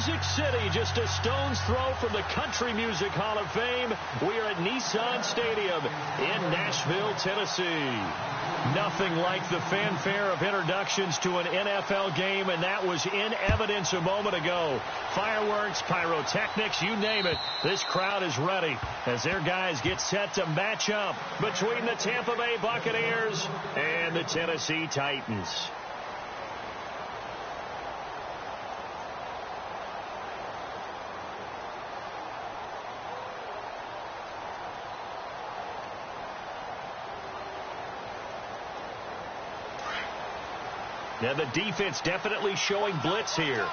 Music City, just a stone's throw from the Country Music Hall of Fame. We are at Nissan Stadium in Nashville, Tennessee. Nothing like the fanfare of introductions to an NFL game, and that was in evidence a moment ago. Fireworks, pyrotechnics, you name it. This crowd is ready as their guys get set to match up between the Tampa Bay Buccaneers and the Tennessee Titans. Now the defense definitely showing blitz here.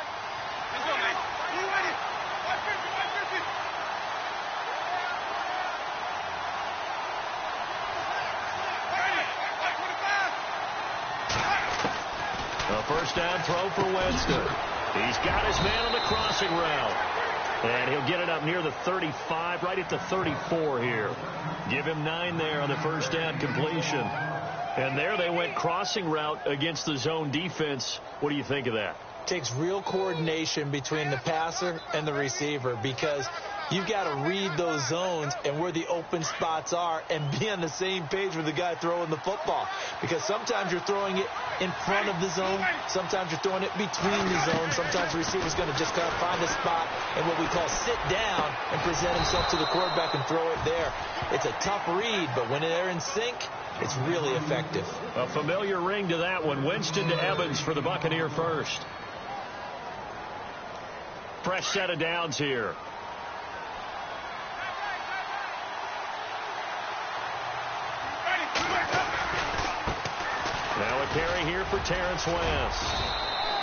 A first down throw for Winston. He's got his man on the crossing route. And he'll get it up near the 35, right at the 34 here. Give him 9 there on the first down completion. And there they went crossing route against the zone defense. What do you think of that? Takes real coordination between the passer and the receiver, because you've got to read those zones and where the open spots are and be on the same page with the guy throwing the football. Because sometimes you're throwing it in front of the zone. Sometimes you're throwing it between the zones. Sometimes the receiver's going to just kind of find a spot and what we call sit down and present himself to the quarterback and throw it there. It's a tough read, but when they're in sync, it's really effective. A familiar ring to that one. Winston to Evans for the Buccaneer first. Fresh set of downs here. Now a carry here for Terrence West.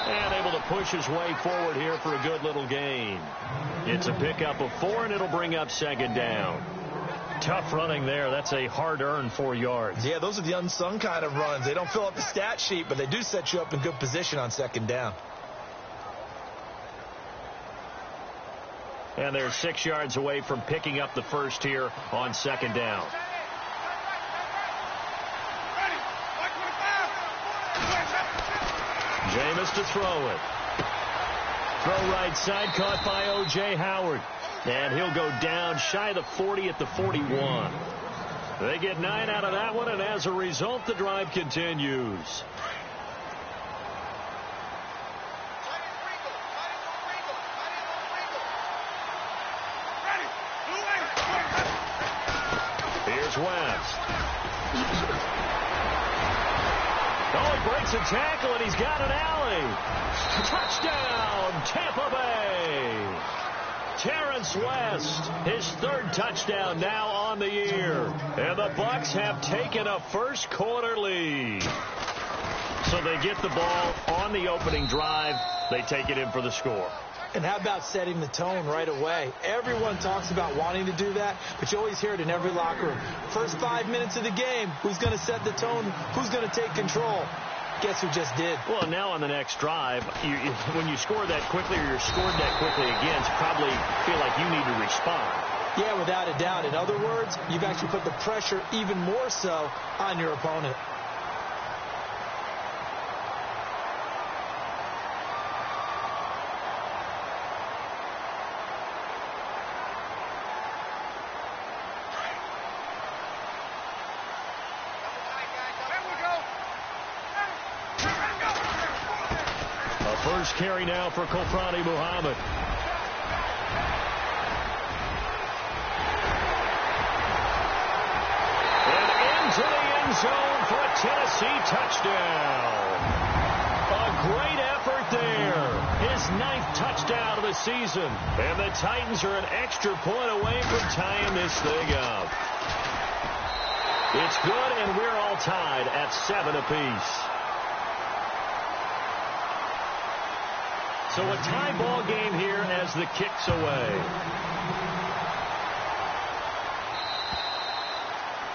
And able to push his way forward here for a good little gain. It's a pickup of 4, and it'll bring up second down. Tough running there. That's a hard-earned 4 yards. Yeah, those are the unsung kind of runs. They don't fill up the stat sheet, but they do set you up in good position on second down. And they're 6 yards away from picking up the first here on second down. Jameis to throw it. Throw right side, caught by O.J. Howard. And he'll go down shy of the 40 at the 41. They get 9 out of that one, and as a result, the drive continues. Here's West. Oh, he breaks a tackle, and he's got an alley. Touchdown, Tampa Bay. Terrence West, his 3rd touchdown now on the year. And the Bucs have taken a first quarter lead. So they get the ball on the opening drive. They take it in for the score. And how about setting the tone right away? Everyone talks about wanting to do that, but you always hear it in every locker room. First 5 minutes of the game, who's going to set the tone? Who's going to take control? Guess who just did? Well, now on the next drive, when you score that quickly or you're scored that quickly again, you probably feel like you need to respond. Yeah, without a doubt. In other words, you've actually put the pressure even more so on your opponent. First carry now for Kofrani Muhammad. And into the end zone for a Tennessee touchdown. A great effort there. His 9th touchdown of the season. And the Titans are an extra point away from tying this thing up. It's good, and we're all tied at 7 apiece. So a tie ball game here as the kick's away.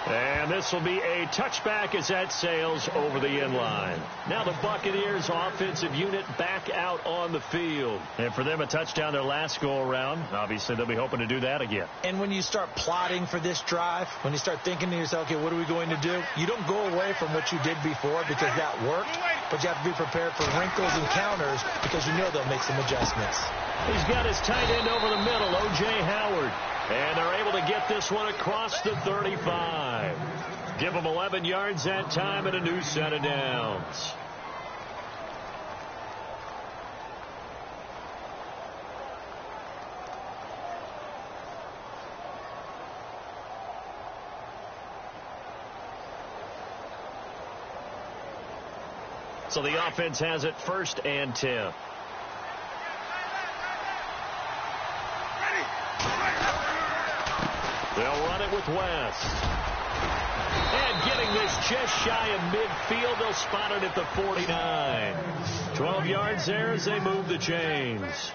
And this will be a touchback as that sails over the end line. Now the Buccaneers offensive unit back out on the field. And for them, a touchdown their last go-around. Obviously, they'll be hoping to do that again. And when you start plotting for this drive, when you start thinking to yourself, okay, what are we going to do? You don't go away from what you did before because that worked, but you have to be prepared for wrinkles and counters because you know they'll make some adjustments. He's got his tight end over the middle, O.J. Howard. And they're able to get this one across the 35. Give them 11 yards that time and a new set of downs. So the offense has it 1st and 10. They'll run it with West. And getting this just shy of midfield, they'll spot it at the 49. 12 yards there as they move the chains.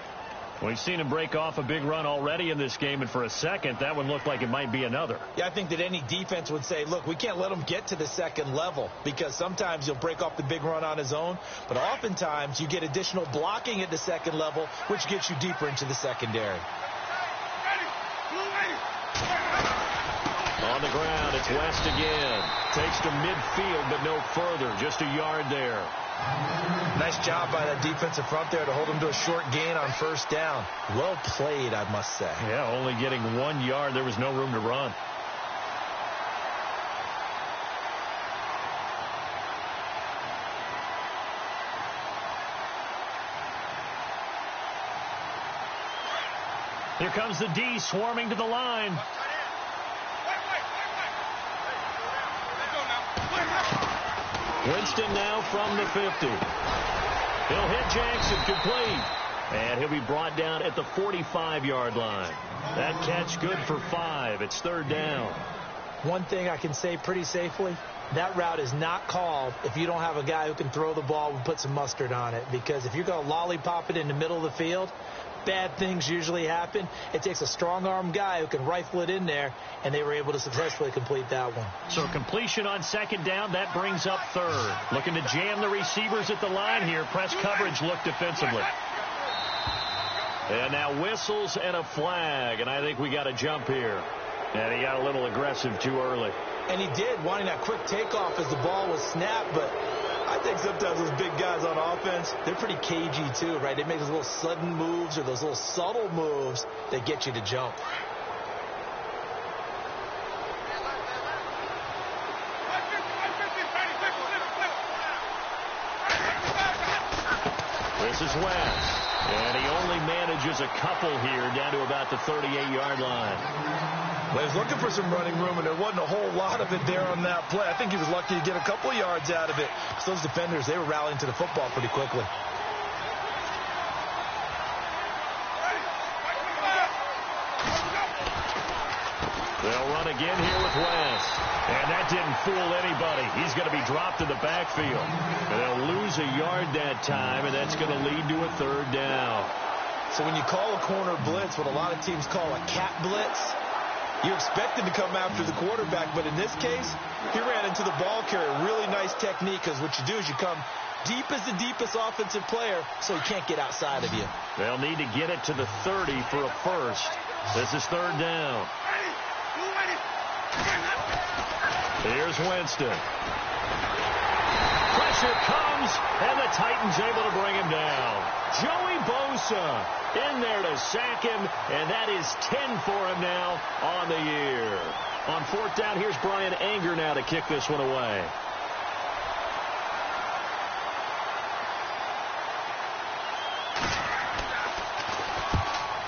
We've seen him break off a big run already in this game, and for a second, that one looked like it might be another. Yeah, I think that any defense would say, look, we can't let him get to the second level, because sometimes he'll break off the big run on his own, but oftentimes you get additional blocking at the second level, which gets you deeper into the secondary. On the ground, it's West again. Takes to midfield, but no further. Just a yard there. Nice job by that defensive front there to hold him to a short gain on 1st down. Well played, I must say. Yeah, only getting 1 yard. There was no room to run. Here comes the D swarming to the line. Winston now from the 50. He'll hit Jackson, complete. And he'll be brought down at the 45-yard line. That catch good for 5. It's 3rd down. One thing I can say pretty safely, that route is not called if you don't have a guy who can throw the ball and put some mustard on it. Because if you're going to lollipop it in the middle of the field, bad things usually happen. It takes a strong-arm guy who can rifle it in there, and they were able to successfully complete that one. So completion on 2nd down, that brings up 3rd. Looking to jam the receivers at the line here. Press coverage look defensively. And now whistles and a flag, and I think we got a jump here. And he got a little aggressive too early. And he did, wanting that quick takeoff as the ball was snapped, but I think sometimes those big guys on offense, they're pretty cagey too, right? They make those little sudden moves or those little subtle moves that get you to jump. This is West. And he only manages a couple here down to about the 38-yard line. Well, he was looking for some running room, and there wasn't a whole lot of it there on that play. I think he was lucky to get a couple of yards out of it. So those defenders, they were rallying to the football pretty quickly. They'll run again here with West. And that didn't fool anybody. He's going to be dropped in the backfield. And they'll lose a yard that time, and that's going to lead to a 3rd down. So when you call a corner blitz, what a lot of teams call a cat blitz, you expect him to come after the quarterback. But in this case, he ran into the ball carrier. Really nice technique, because what you do is you come deep as the deepest offensive player, so he can't get outside of you. They'll need to get it to the 30 for a first. This is 3rd down. Here's Winston. Pressure comes, and the Titans able to bring him down. Joey Bosa in there to sack him, and that is 10 for him now on the year. On 4th down, here's Brian Anger now to kick this one away.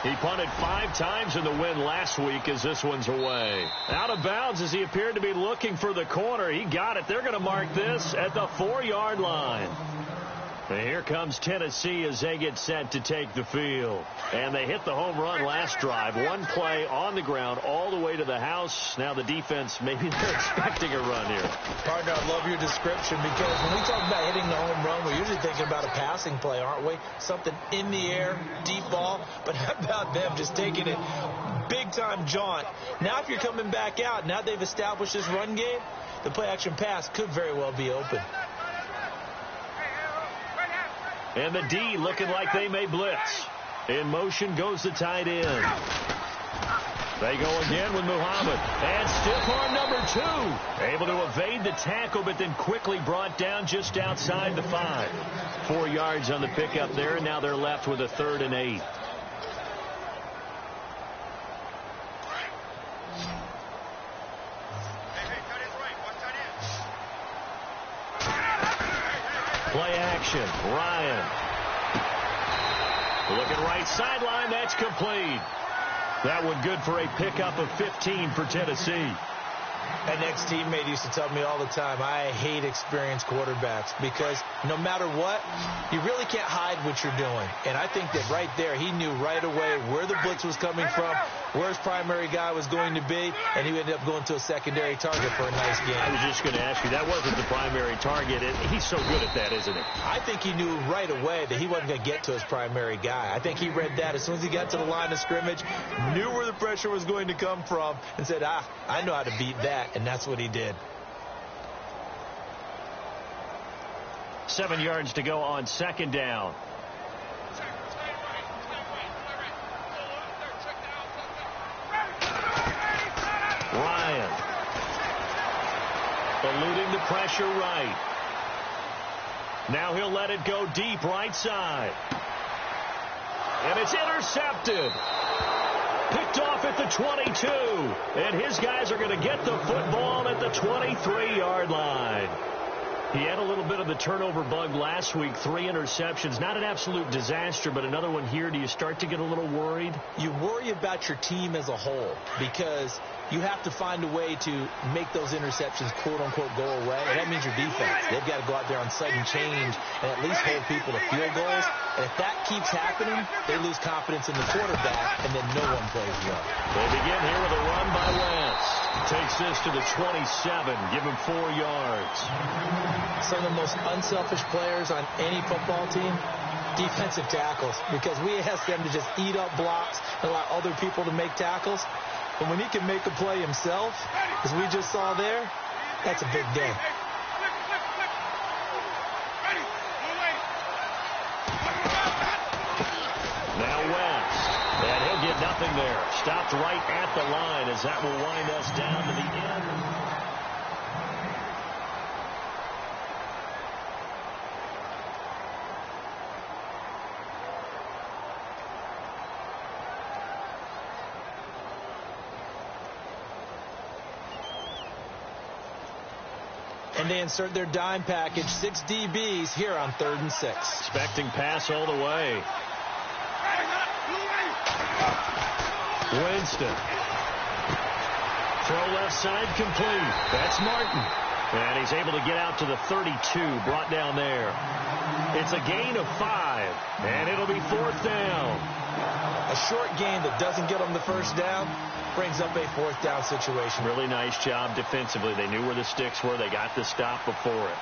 He punted 5 times in the win last week as this one's away. Out of bounds as he appeared to be looking for the corner. He got it. They're going to mark this at the 4-yard line. And here comes Tennessee as they get set to take the field. And they hit the home run last drive. One play on the ground all the way to the house. Now the defense, maybe they're expecting a run here. Partner, I love your description, because when we talk about hitting the home run, we're usually thinking about a passing play, aren't we? Something in the air, deep ball. But how about them just taking it big-time jaunt? Now if you're coming back out, now they've established this run game, the play-action pass could very well be open. And the D looking like they may blitz. In motion goes the tight end. They go again with Muhammad. And stiff arm number 2. Able to evade the tackle, but then quickly brought down just outside the 5. 4 yards on the pickup there, and now they're left with a 3rd and 8. action. Ryan. Looking right sideline. That's complete. That one good for a pickup of 15 for Tennessee. An ex-teammate used to tell me all the time, I hate experienced quarterbacks because no matter what, you really can't hide what you're doing. And I think that right there, he knew right away where the blitz was coming from, where his primary guy was going to be, and he ended up going to a secondary target for a nice game. I was just going to ask you, that wasn't the primary target. He's so good at that, isn't he? I think he knew right away that he wasn't going to get to his primary guy. I think he read that as soon as he got to the line of scrimmage, knew where the pressure was going to come from, and said, I know how to beat that. And that's what he did. 7 yards to go on second down. Ryan. Eluding the pressure right. Now he'll let it go deep right side. And it's intercepted. Picked off at the 22. And his guys are going to get the football at the 23-yard line. He had a little bit of the turnover bug last week. 3 interceptions. Not an absolute disaster, but another one here. Do you start to get a little worried? You worry about your team as a whole because you have to find a way to make those interceptions, quote-unquote, go away. And that means your defense. They've got to go out there on sudden change and at least hold people to field goals. And if that keeps happening, they lose confidence in the quarterback, and then no one plays well. They begin here with a run by Wentz. Takes this to the 27. Give him 4 yards. Some of the most unselfish players on any football team, defensive tackles, because we ask them to just eat up blocks and allow other people to make tackles. But when he can make a play himself, as we just saw there, that's a big day. Now Wentz, and he'll get nothing there. Stopped right at the line as that will wind us down to the end. And they insert their dime package, 6 DBs here on 3rd and 6. Expecting pass all the way. Winston. Throw left side complete. That's Martin. And he's able to get out to the 32, brought down there. It's a gain of 5, and it'll be 4th down. A short gain that doesn't get them the first down brings up a 4th down situation. Really nice job defensively. They knew where the sticks were. They got the stop before it.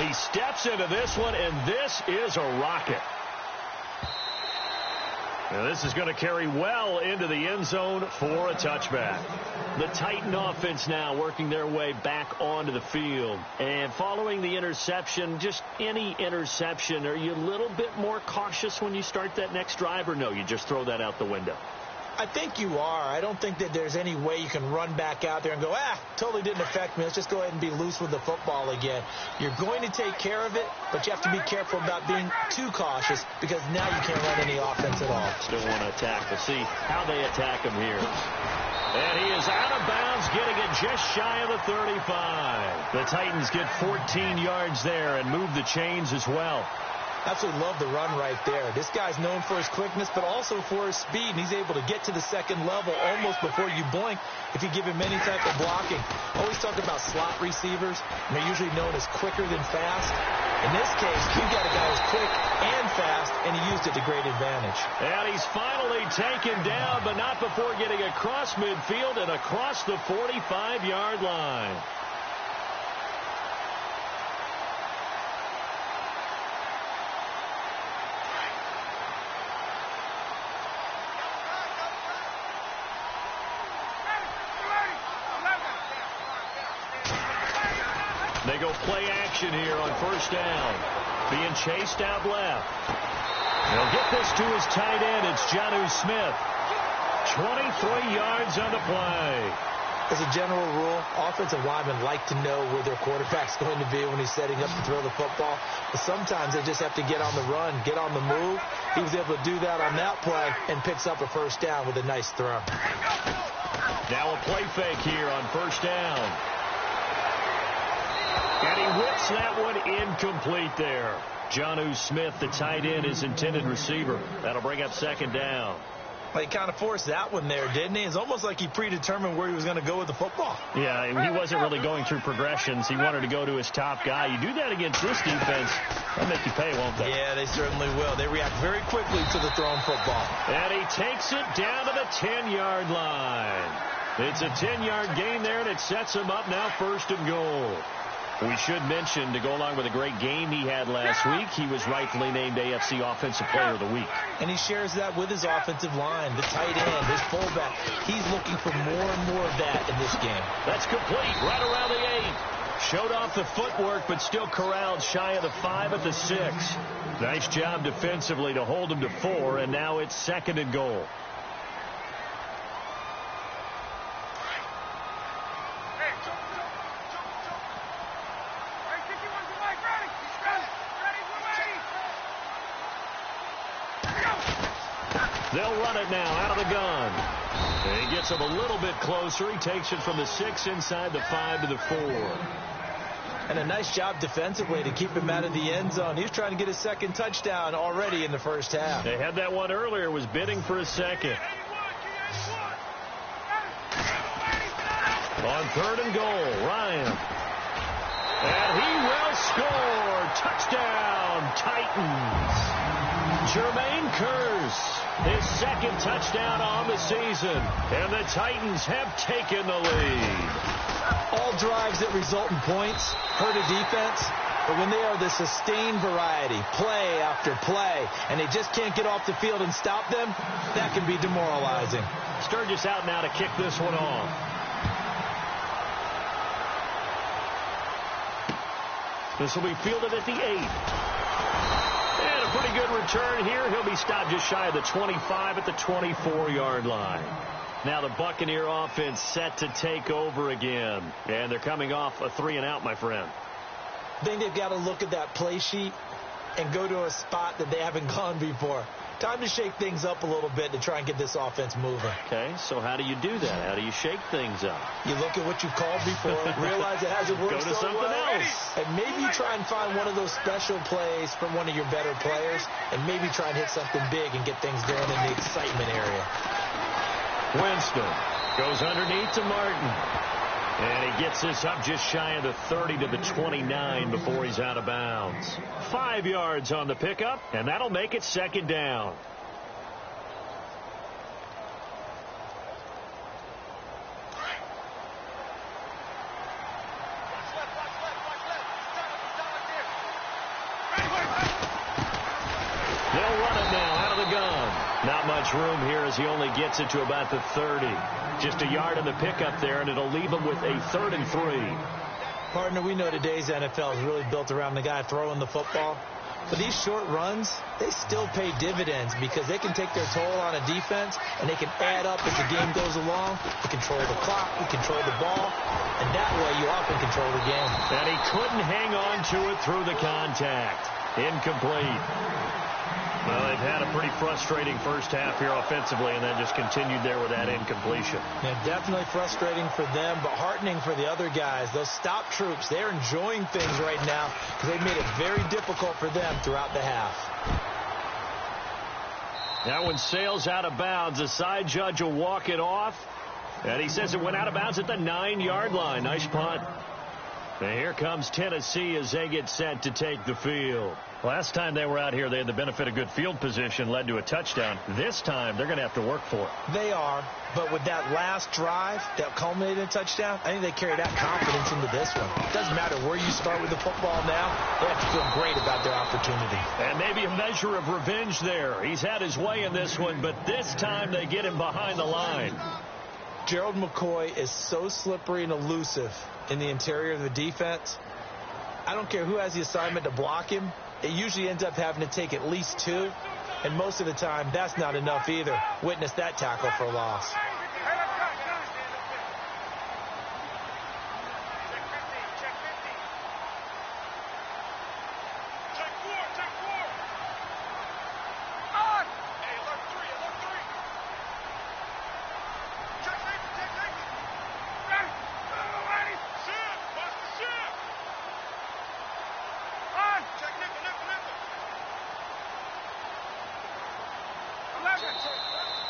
He steps into this one, and this is a rocket. Now this is going to carry well into the end zone for a touchback. The Titan offense now working their way back onto the field. And following the interception, just any interception, are you a little bit more cautious when you start that next drive, or no, you just throw that out the window? I think you are. I don't think that there's any way you can run back out there and go, totally didn't affect me. Let's just go ahead and be loose with the football again. You're going to take care of it, but you have to be careful about being too cautious because now you can't run any offense at all. Still want to attack. We'll see how they attack him here. And he is out of bounds, getting it just shy of the 35. The Titans get 14 yards there and move the chains as well. Absolutely love the run right there. This guy's known for his quickness, but also for his speed, and he's able to get to the second level almost before you blink if you give him any type of blocking. Always talk about slot receivers, and they're usually known as quicker than fast. In this case, you've got a guy who's quick and fast, and he used it to great advantage. And he's finally taken down, but not before getting across midfield and across the 45-yard line. They go play action here on 1st down. Being chased out left. They'll get this to his tight end. It's Jonnu Smith. 23 yards on the play. As a general rule, offensive linemen like to know where their quarterback's going to be when he's setting up to throw the football. But sometimes they just have to get on the run, get on the move. He was able to do that on that play and picks up a 1st down with a nice throw. Now a play fake here on 1st down. And he whips that one incomplete there. Jonnu Smith, the tight end, his intended receiver. That'll bring up second down. Well, he kind of forced that one there, didn't he? It's almost like he predetermined where he was going to go with the football. Yeah, he wasn't really going through progressions. He wanted to go to his top guy. You do that against this defense, they'll make you pay, won't they? Yeah, they certainly will. They react very quickly to the thrown football. And he takes it down to the 10-yard line. It's a 10-yard gain there, and it sets him up now first and goal. We should mention, to go along with a great game he had last week, he was rightfully named AFC Offensive Player of the Week. And he shares that with his offensive line, the tight end, his fullback. He's looking for more and more of that in this game. That's complete, right around the 8. Showed off the footwork, but still corralled shy of the 5 at the 6. Nice job defensively to hold him to 4, and now it's second and goal. They'll run it now out of the gun. And he gets him a little bit closer. He takes it from the 6 inside the 5 to the 4. And a nice job defensively to keep him out of the end zone. He was trying to get his second touchdown already in the first half. They had that one earlier, was bidding for a second. On third and goal, Ryan. And he will score. Touchdown, Titans. Jermaine Kearse, his second touchdown on the season. And the Titans have taken the lead. All drives that result in points hurt a defense. But when they are the sustained variety, play after play, and they just can't get off the field and stop them, that can be demoralizing. Sturgis out now to kick this one off. This will be fielded at the 8. And a pretty good return here. He'll be stopped just shy of the 25 at the 24-yard line. Now the Buccaneer offense set to take over again. And they're coming off a 3-and-out, my friend. I think they've got to look at that play sheet and go to a spot that they haven't gone before. Time to shake things up a little bit to try and get this offense moving. Okay, so how do you do that? How do you shake things up? You look at what you've called before, realize it hasn't worked so something well, else. And maybe you try and find one of those special plays from one of your better players, and maybe try and hit something big and get things going in the excitement area. Winston goes underneath to Martin. And he gets this up just shy of the 30 to the 29 before he's out of bounds. 5 yards on the pickup, and that'll make it second down. They'll run it now out of the gun. Not much room here as he only gets it to about the 30. Just a yard in the pickup there, and it'll leave him with a 3rd and 3. Partner, we know today's NFL is really built around the guy throwing the football. But these short runs, they still pay dividends because they can take their toll on a defense, and they can add up as the game goes along. They control the clock, they control the ball, and that way you often control the game. And he couldn't hang on to it through the contact. Incomplete. Well, they've had a pretty frustrating first half here offensively, and then just continued there with that incompletion. Yeah, definitely frustrating for them, but heartening for the other guys. Those stop troops, they're enjoying things right now because they've made it very difficult for them throughout the half. That one sails out of bounds. The side judge will walk it off, and he says it went out of bounds at the 9-yard line. Nice punt. And here comes Tennessee as they get set to take the field. Last time they were out here, they had the benefit of good field position, led to a touchdown. This time, they're going to have to work for it. They are, but with that last drive that culminated in a touchdown, I think they carry that confidence into this one. It doesn't matter where you start with the football now. They have to feel great about their opportunity. And maybe a measure of revenge there. He's had his way in this one, but this time they get him behind the line. Gerald McCoy is so slippery and elusive in the interior of the defense. I don't care who has the assignment to block him. It usually ends up having to take at least 2, and most of the time that's not enough either. Witness that tackle for a loss.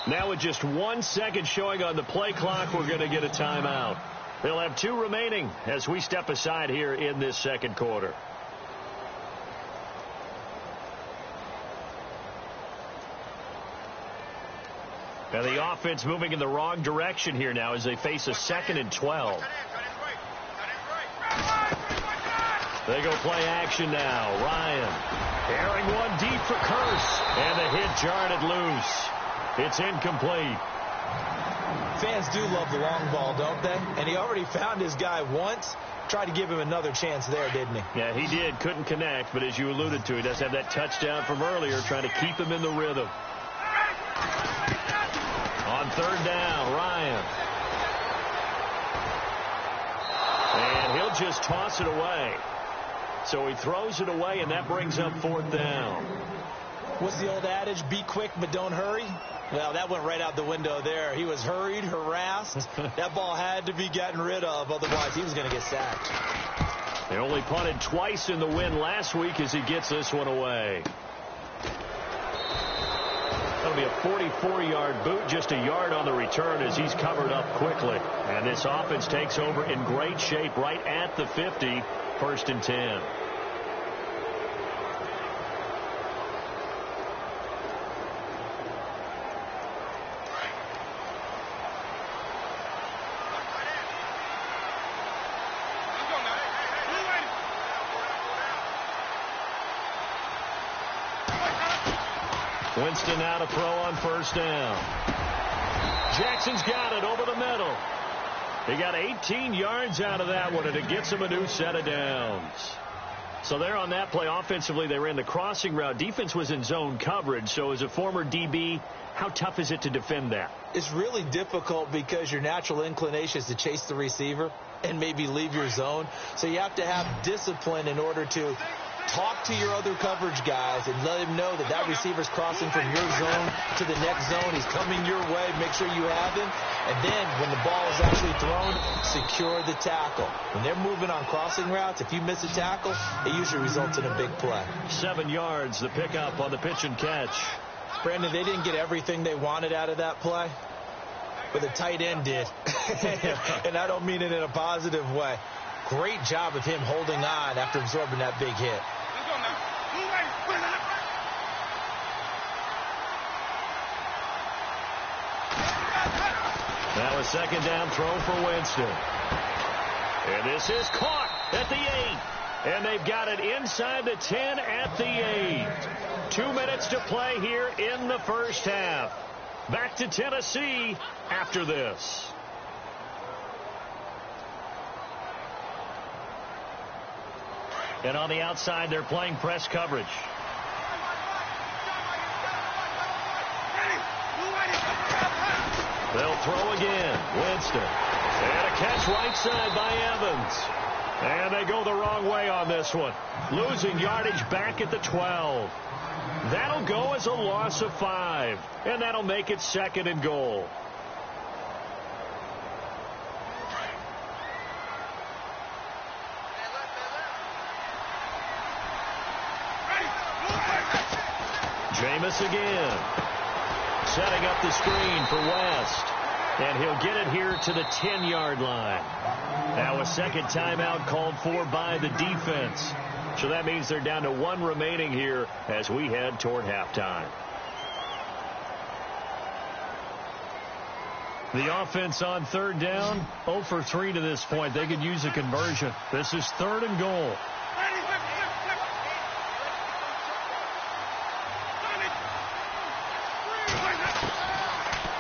Now with just 1 second showing on the play clock, we're going to get a timeout. They'll have 2 remaining as we step aside here in this second quarter. And the offense moving in the wrong direction here now as they face a 2nd and 12. They go play action now. Ryan airing one deep for Curse. And the hit jarred it loose. It's incomplete. Fans do love the long ball, don't they? And he already found his guy once. Tried to give him another chance there, didn't he? Yeah, he did. Couldn't connect. But as you alluded to, he does have that touchdown from earlier, trying to keep him in the rhythm. On 3rd down, Ryan. And he'll just toss it away. So he throws it away, and that brings up 4th down. What's the old adage? Be quick, but don't hurry? Well, that went right out the window there. He was hurried, harassed. That ball had to be gotten rid of, otherwise he was going to get sacked. They only punted twice in the win last week as he gets this one away. That'll be a 44-yard boot, just a yard on the return as he's covered up quickly. And this offense takes over in great shape right at the 50, 1st and 10. Winston now to throw on 1st down. Jackson's got it over the middle. He got 18 yards out of that one, and it gets him a new set of downs. So there on that play, offensively, they ran the crossing route. Defense was in zone coverage. So as a former DB, how tough is it to defend that? It's really difficult because your natural inclination is to chase the receiver and maybe leave your zone. So you have to have discipline in order to talk to your other coverage guys and let him know that that receiver's crossing from your zone to the next zone. He's coming your way. Make sure you have him. And then when the ball is actually thrown, secure the tackle. When they're moving on crossing routes, if you miss a tackle, it usually results in a big play. 7 yards, the pickup on the pitch and catch. Brandon, they didn't get everything they wanted out of that play, but the tight end did. And I don't mean it in a positive way. Great job of him holding on after absorbing that big hit. Now a 2nd down throw for Winston. And this is caught at the 8. And they've got it inside the 10 at the 8. 2 minutes to play here in the 1st half. Back to Tennessee after this. And on the outside, they're playing press coverage. They'll throw again. Winston. And a catch right side by Evans. And they go the wrong way on this one. Losing yardage back at the 12. That'll go as a loss of 5. And that'll make it 2nd and goal. Jameis again. Setting up the screen for West. And he'll get it here to the 10-yard line. Now a 2nd timeout called for by the defense. So that means they're down to 1 remaining here as we head toward halftime. The offense on 3rd down, 0 for 3 to this point. They could use a conversion. This is 3rd and goal.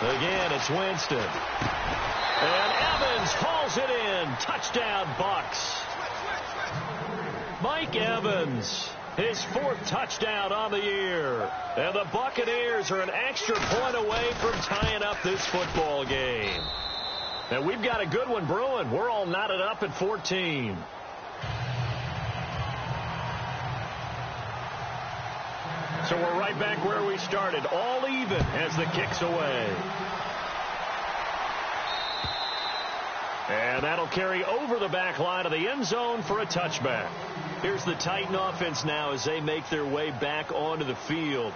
Again, it's Winston. And Evans hauls it in. Touchdown, Bucks. Mike Evans, his 4th touchdown on the year. And the Buccaneers are an extra point away from tying up this football game. And we've got a good one brewing. We're all knotted up at 14. So we're right back where we started, all even as the kick's away. And that'll carry over the back line of the end zone for a touchback. Here's the Titan offense now as they make their way back onto the field.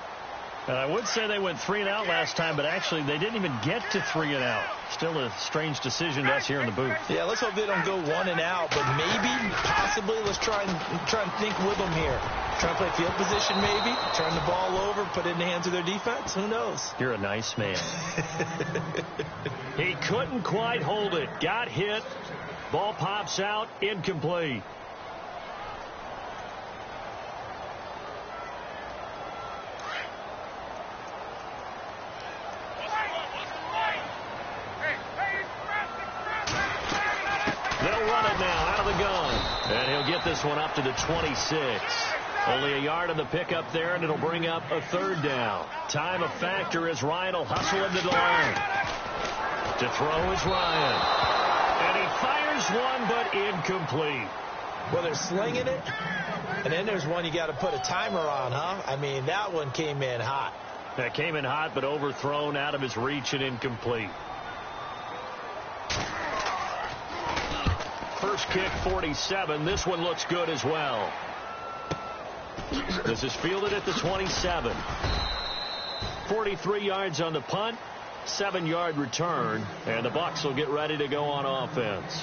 I would say they went 3 and out last time, but actually they didn't even get to 3 and out. Still a strange decision to us here in the booth. Yeah, let's hope they don't go 1 and out, but maybe, possibly, let's try and think with them here. Try to play field position maybe, turn the ball over, put it in the hands of their defense. Who knows? You're a nice man. He couldn't quite hold it. Got hit. Ball pops out, incomplete. They'll run it now out of the gun. And he'll get this one up to the 26. Only a yard on the pickup there, and it'll bring up a 3rd down. Time a factor as Ryan will hustle into the line. To throw is Ryan. And he fires one, but incomplete. Well, they're slinging it, and then there's one you got to put a timer on, huh? I mean, that one came in hot. That came in hot, but overthrown out of his reach and incomplete. First kick, 47. This one looks good as well. This is fielded at the 27. 43 yards on the punt, 7-yard return, and the Bucs will get ready to go on offense.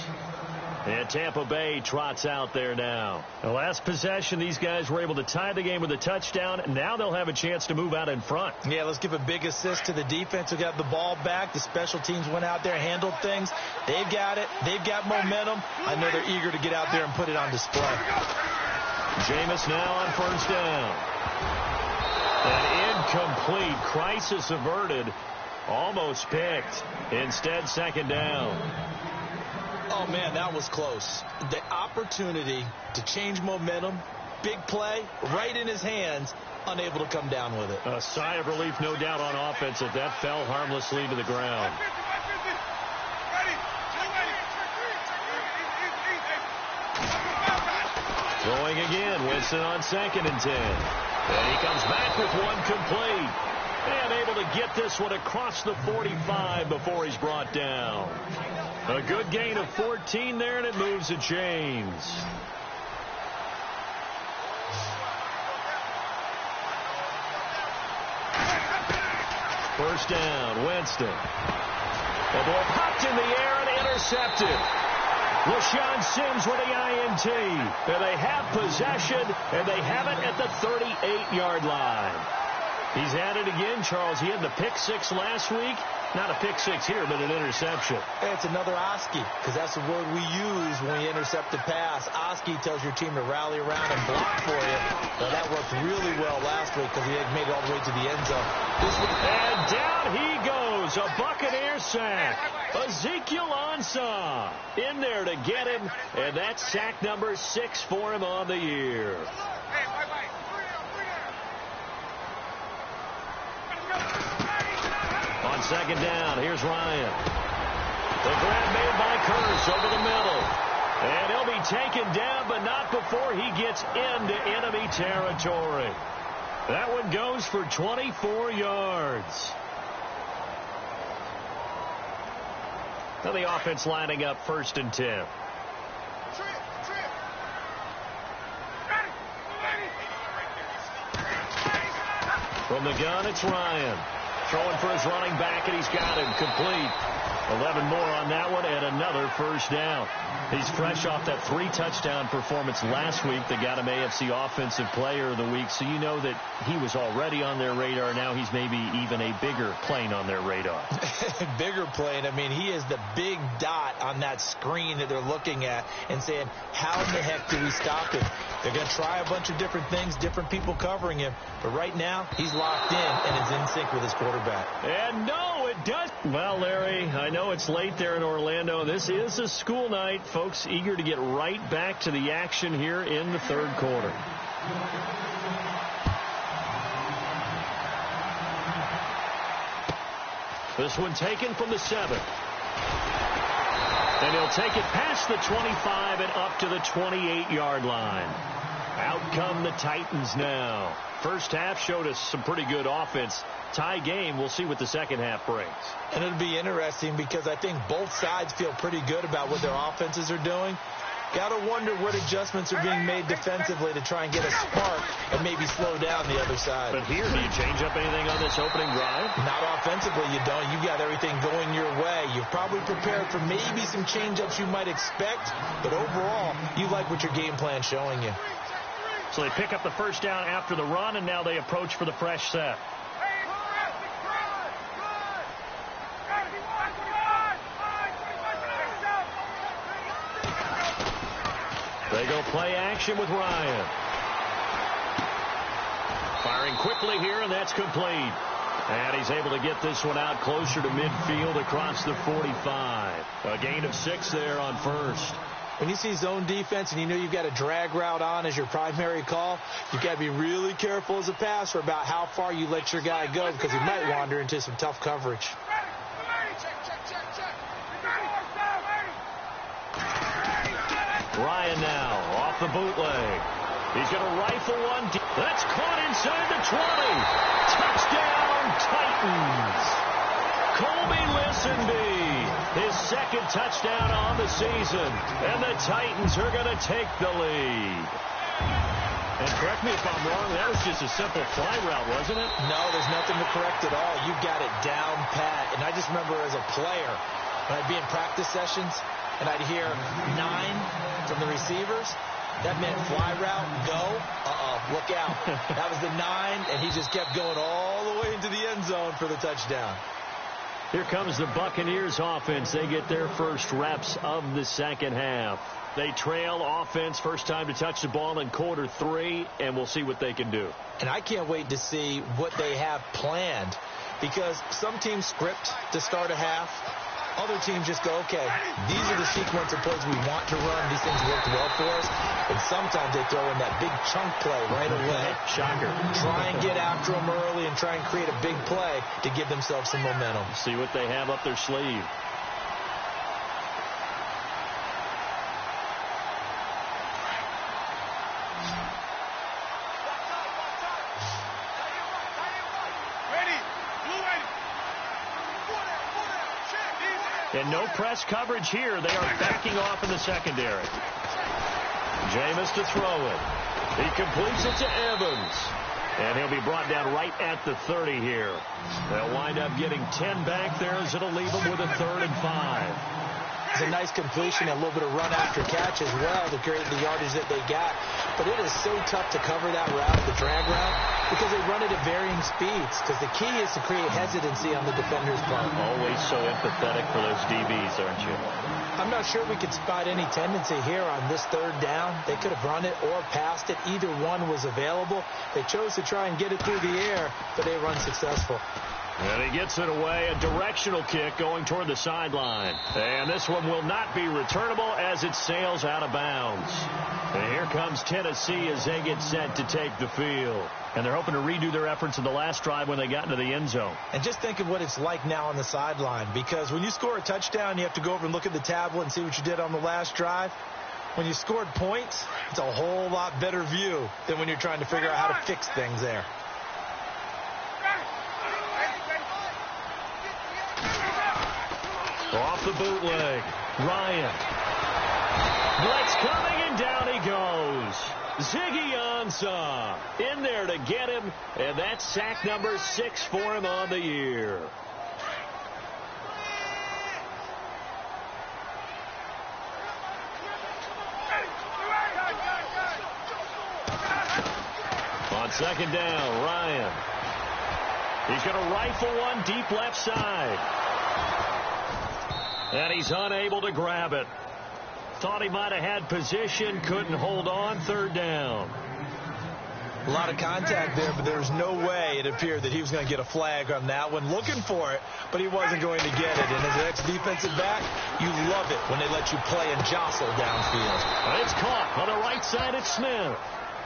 And Tampa Bay trots out there now. The last possession, these guys were able to tie the game with a touchdown. Now they'll have a chance to move out in front. Yeah, let's give a big assist to the defense who got the ball back. The special teams went out there, handled things. They've got it. They've got momentum. I know they're eager to get out there and put it on display. Jameis now on 1st down. An incomplete. Crisis averted. Almost picked. Instead, 2nd down. Oh, man, that was close. The opportunity to change momentum, big play, right in his hands, unable to come down with it. A sigh of relief, no doubt, on offense as that fell harmlessly to the ground. Throwing again, Winston on 2nd and 10. And he comes back with one complete. And able to get this one across the 45 before he's brought down. A good gain of 14 there, and it moves the chains. First down, Winston. The ball popped in the air and intercepted. LaShawn Sims with the INT. And they have possession, and they have it at the 38-yard line. He's at it again, Charles. He had the pick 6 last week. Not a pick 6 here, but an interception. Hey, it's another Oski, because that's the word we use when we intercept the pass. Oski tells your team to rally around and block for you. Now, that worked really well last week because he had made it all the way to the end zone. And down he goes. A Buccaneer sack. Ezekiel Ansah in there to get him. And that's sack number 6 for him on the year. On 2nd down, here's Ryan. The grab made by Curse over the middle. And he'll be taken down, but not before he gets into enemy territory. That one goes for 24 yards. Now the offense lining up 1st and 10. From the gun, it's Ryan. Throwing for his running back, and he's got him complete. 11 more on that one, and another 1st down. He's fresh off that 3-touchdown performance last week that got him AFC Offensive Player of the Week, so you know that he was already on their radar. Now he's maybe even a bigger plane on their radar. Bigger plane. I mean, he is the big dot on that screen that they're looking at and saying, how in the heck do we stop him? They're going to try a bunch of different things, different people covering him, but right now he's locked in and is in sync with his quarterback. And no, it does. Well, Larry, I know it's late there in Orlando. This is a school night. Folks eager to get right back to the action here in the 3rd quarter. This one taken from the 7. And he'll take it past the 25 and up to the 28-yard line. Out come the Titans now. First half showed us some pretty good offense. Tie game. We'll see what the second half brings. And it'll be interesting because I think both sides feel pretty good about what their offenses are doing. Got to wonder what adjustments are being made defensively to try and get a spark and maybe slow down the other side. But here, do you change up anything on this opening drive? Not offensively, you don't. You've got everything going your way. You've probably prepared for maybe some change-ups you might expect, but overall, you like what your game plan's showing you. So they pick up the first down after the run, and now they approach for the fresh set. They go play action with Ryan. Firing quickly here, and that's complete. And he's able to get this one out closer to midfield across the 45. A gain of 6 there on first. When you see zone defense and you know you've got a drag route on as your primary call, you've got to be really careful as a passer about how far you let your guy go because he might wander into some tough coverage. Ryan now off the bootleg. He's going to rifle one. That's caught inside the 20. Touchdown, Titans. Colby Listenby, his second touchdown on the season. And the Titans are going to take the lead. And correct me if I'm wrong, that was just a simple fly route, wasn't it? No, there's nothing to correct at all. You got it down pat. And I just remember as a player, when I'd be in practice sessions, and I'd hear 9 from the receivers. That meant fly route, go. Look out. That was the 9, and he just kept going all the way into the end zone for the touchdown. Here comes the Buccaneers offense. They get their first reps of the second half. They trail offense first time to touch the ball in quarter 3, and we'll see what they can do. And I can't wait to see what they have planned because some teams script to start a half. Other teams just go, okay, these are the sequence of plays we want to run. These things worked well for us. And sometimes they throw in that big chunk play right away. Shocker. Try and get after them early and try and create a big play to give themselves some momentum. See what they have up their sleeve. And no press coverage here. They are backing off in the secondary. Jameis to throw it. He completes it to Evans. And he'll be brought down right at the 30 here. They'll wind up getting 10 back there as it'll leave them with a 3rd and 5. It's a nice completion and a little bit of run after catch as well to create the yardage that they got. But it is so tough to cover that route, the drag route, because they run it at varying speeds. Because the key is to create hesitancy on the defender's part. Always so empathetic for those DBs, aren't you? I'm not sure we could spot any tendency here on this 3rd down. They could have run it or passed it. Either one was available. They chose to try and get it through the air, but they run successful. And he gets it away, a directional kick going toward the sideline. And this one will not be returnable as it sails out of bounds. And here comes Tennessee as they get set to take the field. And they're hoping to redo their efforts in the last drive when they got into the end zone. And just think of what it's like now on the sideline, because when you score a touchdown, you have to go over and look at the tablet and see what you did on the last drive. When you scored points, it's a whole lot better view than when you're trying to figure out how to fix things there. Off the bootleg, Ryan. Blitz coming, and down he goes. Ziggy Ansah in there to get him, and that's sack number 6 for him on the year. On 2nd down, Ryan. He's going to rifle one deep left side. And he's unable to grab it. Thought he might have had position, couldn't hold on. 3rd down. A lot of contact there, but there's no way it appeared that he was going to get a flag on that one. Looking for it, but he wasn't going to get it. And as an ex-defensive back, you love it when they let you play and jostle downfield. It's caught on the right side at Smith.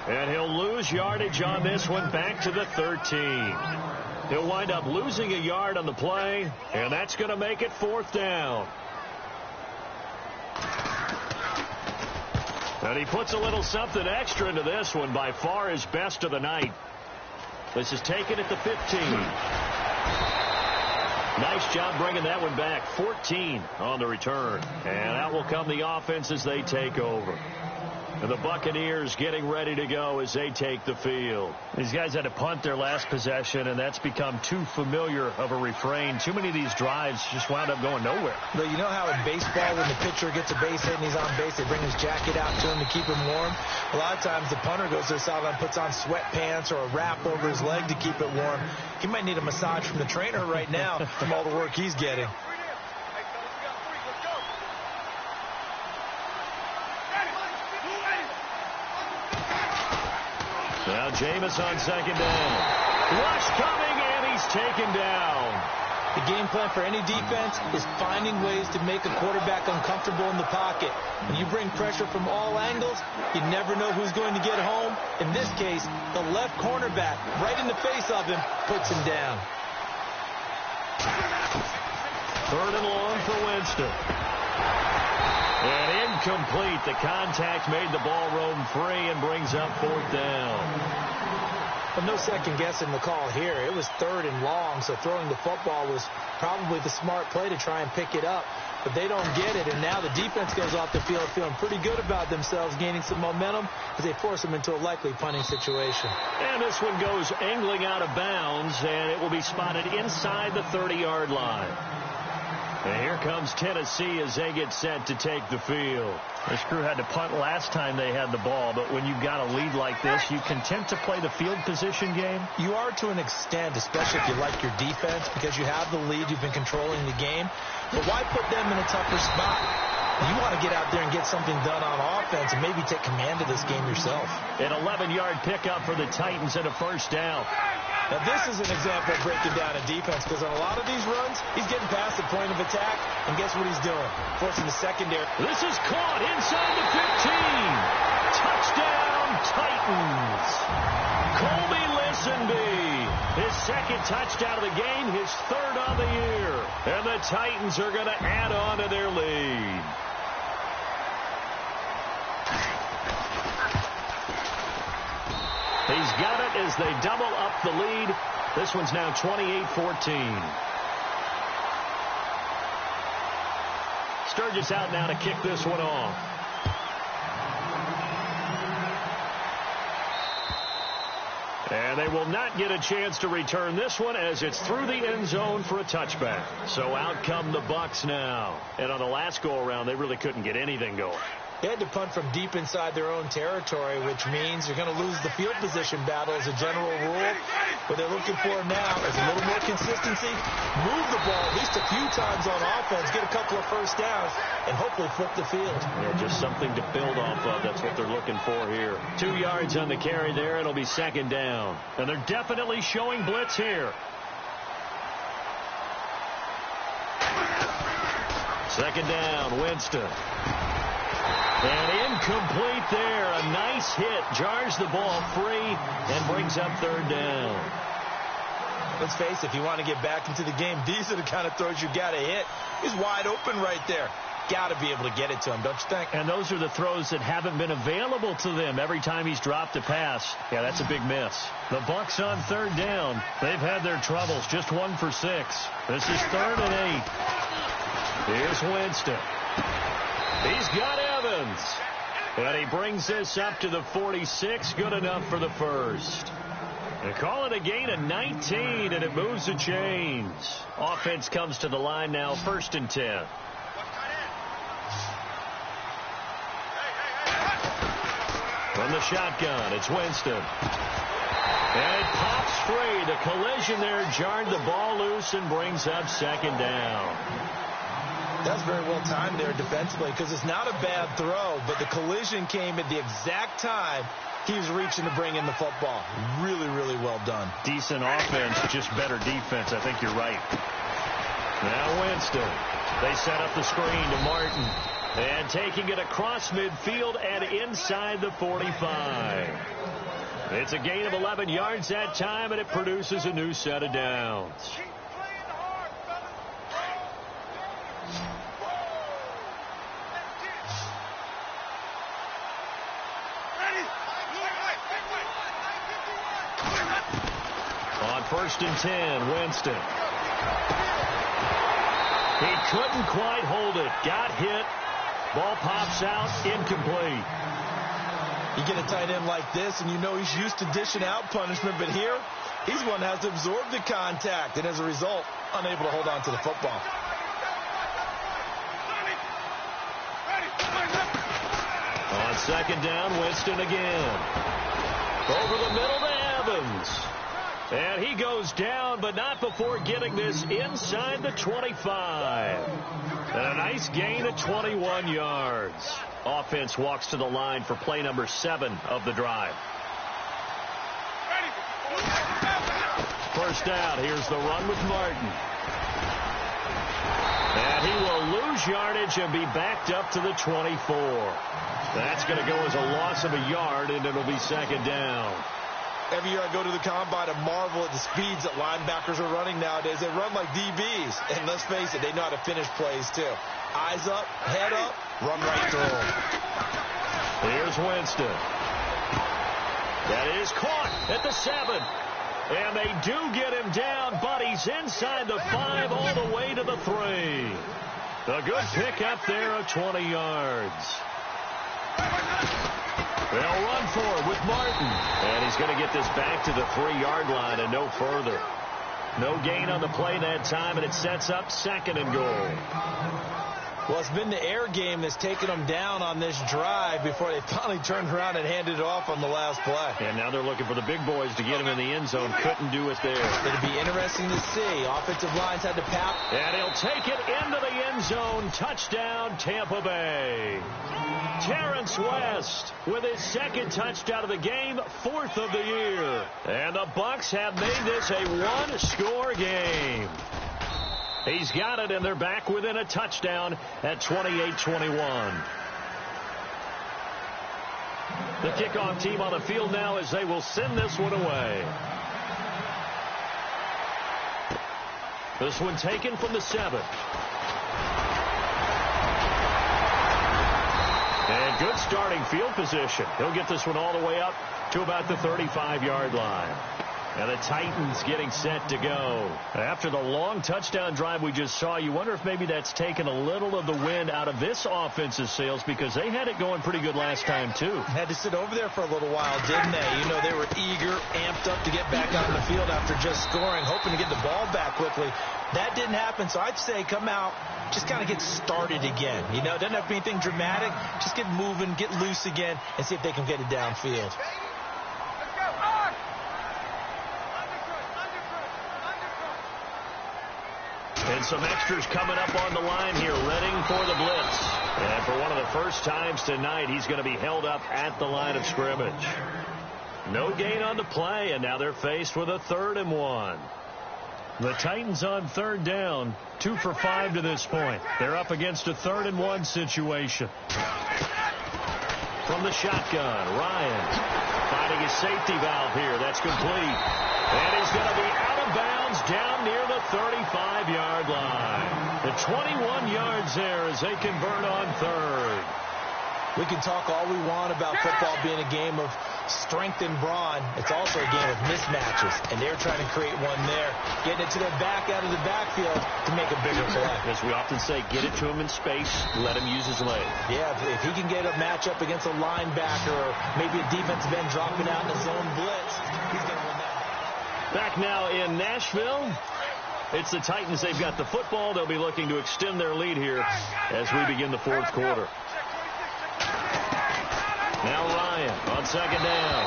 And he'll lose yardage on this one back to the 13. He'll wind up losing a yard on the play, and that's going to make it 4th down. And he puts a little something extra into this one, by far his best of the night. This is taken at the 15. Nice job bringing that one back. 14 on the return. And out will come the offense as they take over. And the Buccaneers getting ready to go as they take the field. These guys had to punt their last possession, and that's become too familiar of a refrain. Too many of these drives just wound up going nowhere. But you know how in baseball, when the pitcher gets a base hit and he's on base, they bring his jacket out to him to keep him warm? A lot of times the punter goes to the sideline, puts on sweatpants or a wrap over his leg to keep it warm. He might need a massage from the trainer right now from all the work he's getting. Now Jameis on second down. Rush coming, and he's taken down. The game plan for any defense is finding ways to make a quarterback uncomfortable in the pocket. When you bring pressure from all angles, you never know who's going to get home. In this case, the left cornerback, right in the face of him, puts him down. Third and long for Winston. And incomplete. The contact made the ball roam free and brings up fourth down. Well, no second guessing the call here. It was third and long, so throwing the football was probably the smart play to try and pick it up. But they don't get it, and now the defense goes off the field feeling pretty good about themselves, gaining some momentum as they force them into a likely punting situation. And this one goes angling out of bounds, and it will be spotted inside the 30-yard line. And here comes Tennessee as they get set to take the field. This crew had to punt last time they had the ball, but when you've got a lead like this, you content to play the field position game? You are to an extent, especially if you like your defense, because you have the lead, you've been controlling the game. But why put them in a tougher spot? You want to get out there and get something done on offense and maybe take command of this game yourself. An 11-yard pickup for the Titans and a first down. Now, this is an example of breaking down a defense, because on a lot of these runs, he's getting past the point of attack, and guess what he's doing? Forcing the secondary. This is caught inside the 15. Touchdown, Titans. Colby Listenby, his second touchdown of the game, his third on the year. And the Titans are going to add on to their lead. He's got it as they double up the lead. This one's now 28-14. Sturgis out now to kick this one off. And they will not get a chance to return this one as it's through the end zone for a touchback. So out come the Bucs now. And on the last go-around, they really couldn't get anything going. They had to punt from deep inside their own territory, which means you're going to lose the field position battle as a general rule. What they're looking for now is a little more consistency, move the ball at least a few times on offense, get a couple of first downs, and hopefully flip the field. Yeah, just something to build off of. That's what they're looking for here. 2 yards on the carry there. It'll be second down. And they're definitely showing blitz here. Second down, Winston. And incomplete there. A nice hit. Jars the ball free and brings up third down. Let's face it, if you want to get back into the game, these are the kind of throws you got to hit. He's wide open right there. Got to be able to get it to him, don't you think? And those are the throws that haven't been available to them every time he's dropped a pass. Yeah, that's a big miss. The Bucs on third down. They've had their troubles. Just 1 for 6. This is 3rd and 8. Here's Winston. He's got Evans. And he brings this up to the 46. Good enough for the first. They call it a gain of 19, and it moves the chains. Offense comes to the line now, 1st and 10. From the shotgun, it's Winston. And it pops free. The collision there jarred the ball loose and brings up second down. That's very well timed there defensively, because it's not a bad throw, but the collision came at the exact time he was reaching to bring in the football. Really, really well done. Decent offense, just better defense. I think you're right. Now Winston. They set up the screen to Martin. And taking it across midfield and inside the 45. It's a gain of 11 yards that time, and it produces a new set of downs. On 1st and 10, Winston. He couldn't quite hold it. Got hit. Ball pops out. Incomplete. You get a tight end like this, and you know he's used to dishing out punishment, but here, he's one that has to absorb the contact, and as a result, unable to hold on to the football. On second down, Winston again. Over the middle to Evans. And he goes down, but not before getting this inside the 25. And a nice gain of 21 yards. Offense walks to the line for play number 7 of the drive. First down, here's the run with Martin. And he will lose yardage and be backed up to the 24. That's going to go as a loss of a yard, and it'll be second down. Every year I go to the combine and marvel at the speeds that linebackers are running nowadays. They run like DBs, and let's face it, they know how to finish plays too. Eyes up, head up, run right through them. Here's Winston. That is caught at the 7. And they do get him down, but he's inside the 5 all the way to the 3. A good pick up there of 20 yards. They'll run for it with Martin. And he's going to get this back to the 3-yard line and no further. No gain on the play that time, and it sets up second and goal. Well, it's been the air game that's taken them down on this drive before they finally turned around and handed it off on the last play. And now they're looking for the big boys to get him in the end zone. Couldn't do it there. It'll be interesting to see. Offensive lines had to pout. And he'll take it into the end zone. Touchdown, Tampa Bay. Terrence West with his second touchdown of the game, 4th of the year. And the Bucs have made this a one-score game. He's got it, and they're back within a touchdown at 28-21. The kickoff team on the field now as they will send this one away. This one taken from the 7. And good starting field position. He'll get this one all the way up to about the 35-yard line. And the Titans getting set to go. After the long touchdown drive we just saw, you wonder if maybe that's taken a little of the wind out of this offense's sails, because they had it going pretty good last time, too. Had to sit over there for a little while, didn't they? You know, they were eager, amped up to get back on the field after just scoring, hoping to get the ball back quickly. That didn't happen, so I'd say come out, just kind of get started again. You know, it doesn't have to be anything dramatic. Just get moving, get loose again, and see if they can get it downfield. And some extras coming up on the line here, readying for the blitz. And for one of the first times tonight, he's going to be held up at the line of scrimmage. No gain on the play, and now they're faced with a 3rd and 1. The Titans on 3rd down, 2 for 5 to this point. They're up against a 3rd and 1 situation. From the shotgun, Ryan finding his safety valve here. That's complete. And he's going to be out of bounds down near the 35-yard line. The 21 yards there as they convert on 3rd. We can talk all we want about football being a game of strength and brawn. It's also a game of mismatches, and they're trying to create one there, getting it to their back out of the backfield to make a bigger play. As we often say, get it to him in space, let him use his leg. Yeah, if he can get a matchup against a linebacker or maybe a defensive end dropping out in a zone blitz, he's going to win that. Back now in Nashville. It's the Titans. They've got the football. They'll be looking to extend their lead here as we begin the 4th quarter. Now Ryan on second down.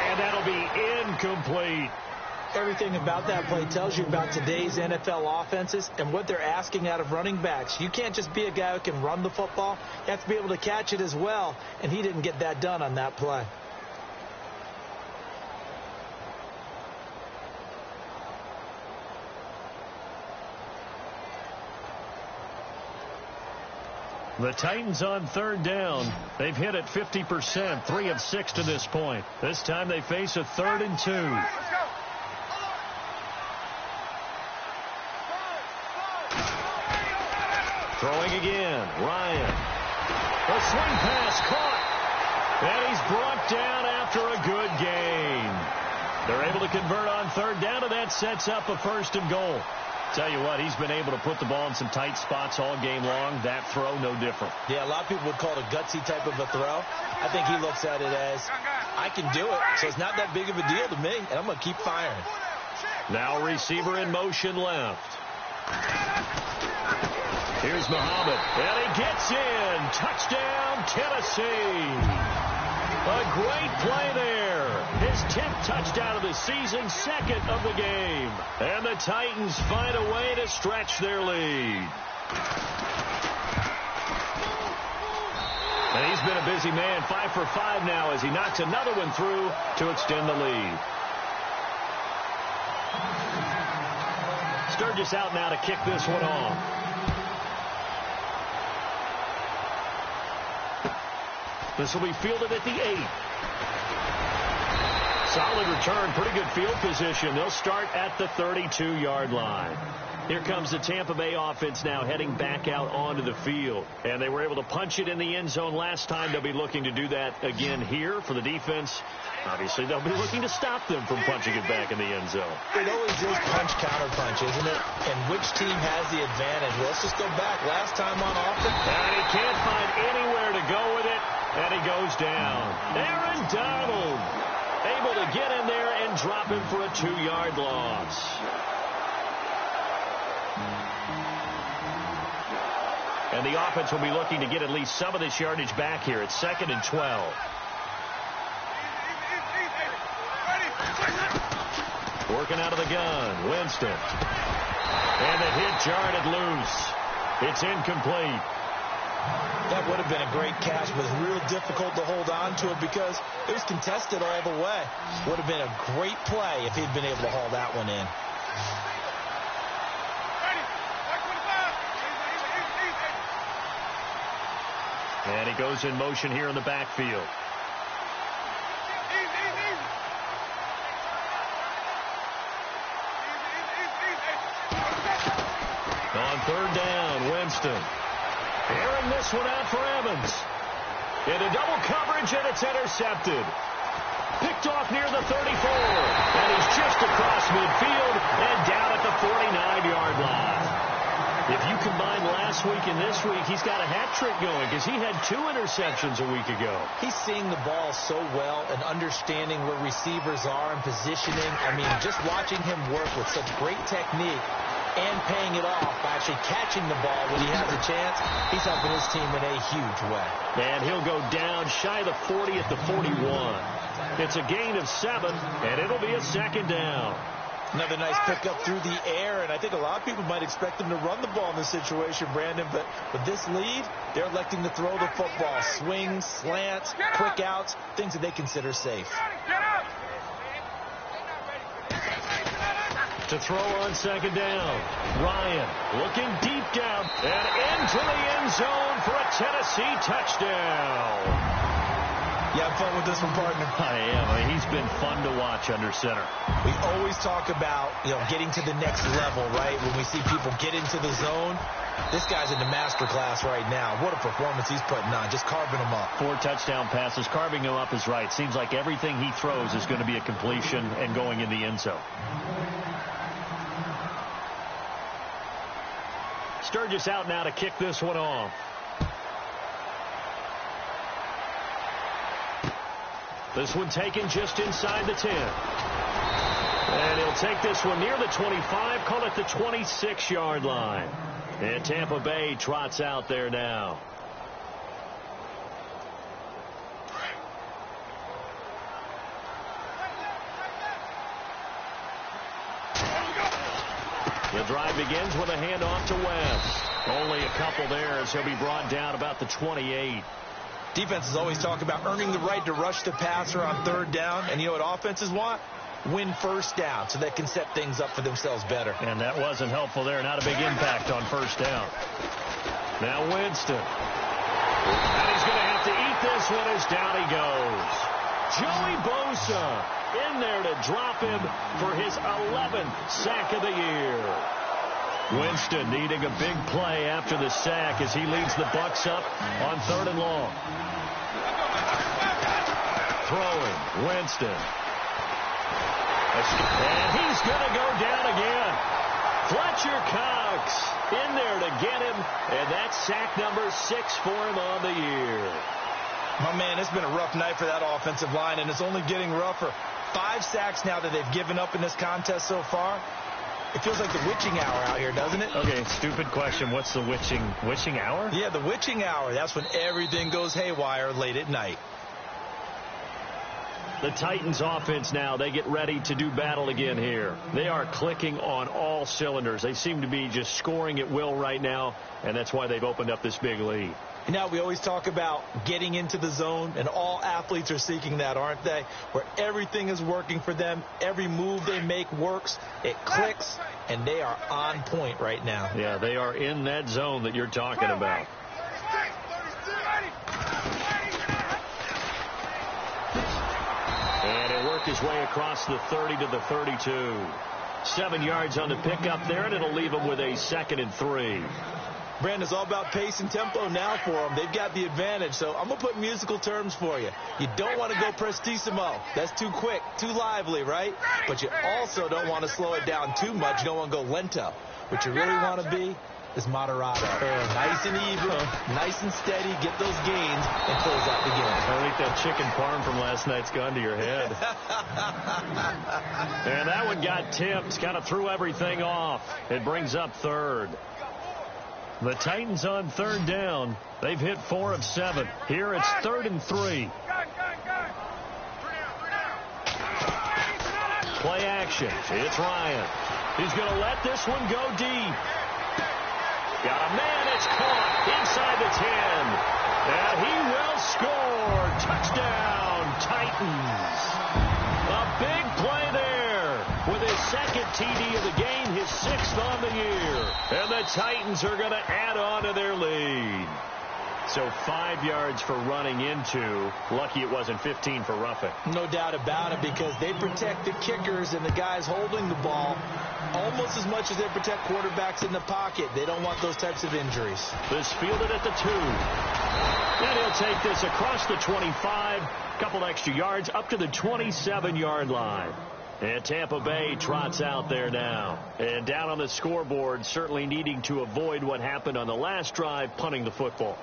And that'll be incomplete. Everything about that play tells you about today's NFL offenses and what they're asking out of running backs. You can't just be a guy who can run the football. You have to be able to catch it as well, and he didn't get that done on that play. The Titans on 3rd down. They've hit it 50%, 3 of 6 to this point. This time they face a 3rd and 2. Throwing again, Ryan. A swing pass caught. And he's brought down after a good gain. They're able to convert on third down, and that sets up a 1st and goal. Tell you what, he's been able to put the ball in some tight spots all game long. That throw, no different. Yeah, a lot of people would call it a gutsy type of a throw. I think he looks at it as, I can do it, so it's not that big of a deal to me, and I'm going to keep firing. Now receiver in motion left. Here's Muhammad, and he gets in. Touchdown, Tennessee. A great play there. His 10th touchdown of the season, 2nd of the game. And the Titans find a way to stretch their lead. And he's been a busy man, 5 for 5 now as he knocks another one through to extend the lead. Sturgis out now to kick this one off. This will be fielded at the 8. Solid return, pretty good field position. They'll start at the 32-yard line. Here comes the Tampa Bay offense now heading back out onto the field. And they were able to punch it in the end zone last time. They'll be looking to do that again here for the defense. Obviously, they'll be looking to stop them from punching it back in the end zone. It always is punch-counter-punch, isn't it? And which team has the advantage? Well, let's just go back. Last time on offense. And he can't find anywhere to go with it. And he goes down. Aaron Donald able to get in there and drop him for a 2-yard loss. And the offense will be looking to get at least some of this yardage back here. It's 2nd and 12. Working out of the gun, Winston. And the hit jarred it loose. It's incomplete. That would have been a great catch, but it's real difficult to hold on to it because it was contested all the way. Would have been a great play if he'd been able to haul that one in. And he goes in motion here in the backfield. On third down, Winston. Airing this one out for Evans. Into double coverage, and it's intercepted. Picked off near the 34. And he's just across midfield and down at the 49-yard line. If you combine last week and this week, he's got a hat trick going because he had 2 interceptions a week ago. He's seeing the ball so well and understanding where receivers are and positioning. I mean, just watching him work with such great technique and paying it off by actually catching the ball when he has a chance, he's helping his team in a huge way. And he'll go down shy of the 40 at the 41. It's a gain of 7, and it'll be a 2nd down. Another nice pickup through the air, and I think a lot of people might expect them to run the ball in this situation, Brandon, but with this lead, they're electing to throw the football. Swings, slants, quick outs, things that they consider safe. To throw on 2nd down, Ryan looking deep down and into the end zone for a Tennessee touchdown. You have fun with this one, partner? I am. I mean, he's been fun to watch under center. We always talk about, getting to the next level, right? When we see people get into the zone, this guy's in the master class right now. What a performance he's putting on, just carving them up. 4 touchdown passes. Carving them up is right. Seems like everything he throws is going to be a completion and going in the end zone. Sturgis out now to kick this one off. This one taken just inside the 10. And he'll take this one near the 25, call it the 26-yard line. And Tampa Bay trots out there now. The drive begins with a handoff to West. Only a couple there as he'll be brought down about the 28. Defenses always talk about earning the right to rush the passer on third down. And you know what offenses want? Win first down so they can set things up for themselves better. And that wasn't helpful there. Not a big impact on first down. Now Winston. And he's going to have to eat this one as down he goes. Joey Bosa in there to drop him for his 11th sack of the year. Winston needing a big play after the sack as he leads the Bucs up on 3rd and long. Throwing, Winston. And he's going to go down again. Fletcher Cox in there to get him, and that's sack number 6 for him on the year. My man, it's been a rough night for that offensive line, and it's only getting rougher. 5 sacks now that they've given up in this contest so far. It feels like the witching hour out here, doesn't it? Okay, stupid question. What's the witching hour? Yeah, the witching hour. That's when everything goes haywire late at night. The Titans offense now, they get ready to do battle again here. They are clicking on all cylinders. They seem to be just scoring at will right now, and that's why they've opened up this big lead. Now, we always talk about getting into the zone, and all athletes are seeking that, aren't they? Where everything is working for them. Every move they make works. It clicks, and they are on point right now. Yeah, they are in that zone that you're talking about. And he'll work his way across the 30 to the 32. 7 yards on the pickup there, and it'll leave him with a 2nd and 3. Brandon, it's all about pace and tempo now for them. They've got the advantage, so I'm going to put musical terms for you. You don't want to go prestissimo. That's too quick, too lively, right? But you also don't want to slow it down too much. You don't want to go lento. What you really want to be is moderato. Nice and even, nice and steady, get those gains, and close out the game. I think that chicken parm from last night's gone to your head. And that one got tipped, kind of threw everything off. It brings up 3rd. The Titans on 3rd down. They've hit 4 of 7. Here it's 3rd and 3. Play action. It's Ryan. He's going to let this one go deep. Got a man. It's caught inside the 10. And he will score. Touchdown, Titans. A big play there with his 2nd TD of the game, his 6th on the year. And the Titans are going to add on to their lead. So 5 yards for running into. Lucky it wasn't 15 for roughing. No doubt about it, because they protect the kickers and the guys holding the ball almost as much as they protect quarterbacks in the pocket. They don't want those types of injuries. This fielded at the 2. And he'll take this across the 25. Couple extra yards up to the 27-yard line. And Tampa Bay trots out there now. And down on the scoreboard, certainly needing to avoid what happened on the last drive, punting the football.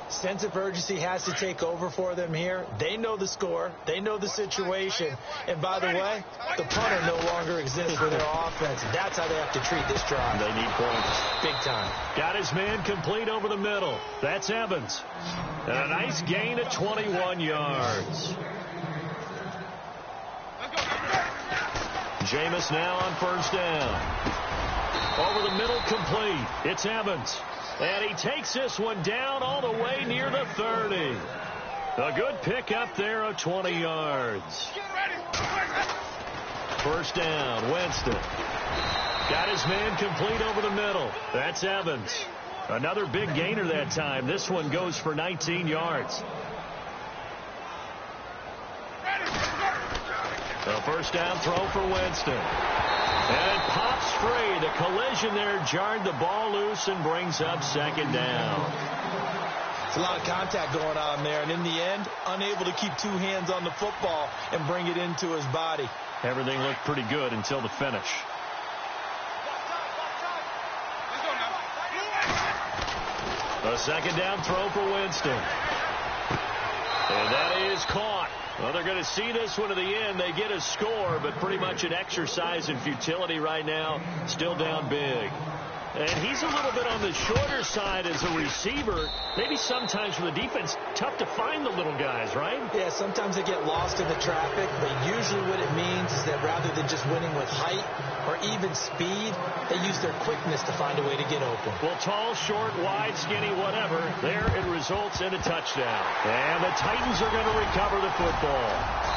Sense of urgency has to take over for them here. They know the score. They know the situation. And by the way, the punter no longer exists for their offense. That's how they have to treat this drive. They need points. Big time. Got his man complete over the middle. That's Evans. And a nice gain of 21 yards. Jameis now on 1st down. Over the middle, complete. It's Evans. And he takes this one down all the way near the 30. A good pickup there of 20 yards. 1st down, Winston. Got his man complete over the middle. That's Evans. Another big gainer that time. This one goes for 19 yards. The 1st down throw for Winston. And it pops free. The collision there jarred the ball loose and brings up 2nd down. It's a lot of contact going on there, and in the end, unable to keep 2 hands on the football and bring it into his body. Everything looked pretty good until the finish. A 2nd down throw for Winston. And that is caught. Well, they're going to see this one to the end. They get a score, but pretty much an exercise in futility right now. Still down big. And he's a little bit on the shorter side as a receiver. Maybe sometimes for the defense, tough to find the little guys, right? Yeah, sometimes they get lost in the traffic, but usually what it means is that rather than just winning with height or even speed, they use their quickness to find a way to get open. Well, tall, short, wide, skinny, whatever, there it results in a touchdown. And the Titans are going to recover the football.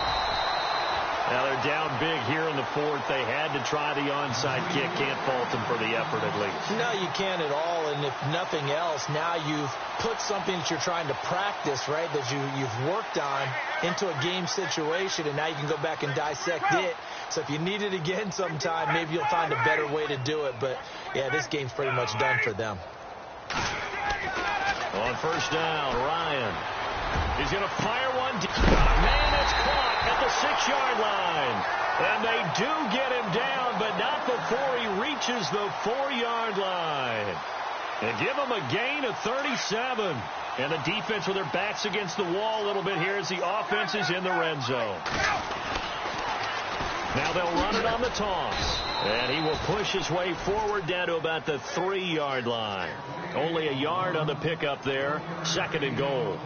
Now they're down big here in the 4th. They had to try the onside kick. Can't fault them for the effort at least. No, you can't at all. And if nothing else, now you've put something that you're trying to practice, right, that you've worked on into a game situation, and now you can go back and dissect it. So if you need it again sometime, maybe you'll find a better way to do it. But, yeah, this game's pretty much done for them. On 1st down, Ryan. He's going to fire one Man, it's caught at the 6-yard line. And they do get him down, but not before he reaches the 4-yard line. And give him a gain of 37. And the defense with their backs against the wall a little bit here as the offense is in the red zone. Now they'll run it on the toss. And he will push his way forward down to about the 3-yard line. Only a yard on the pickup there. 2nd and goal.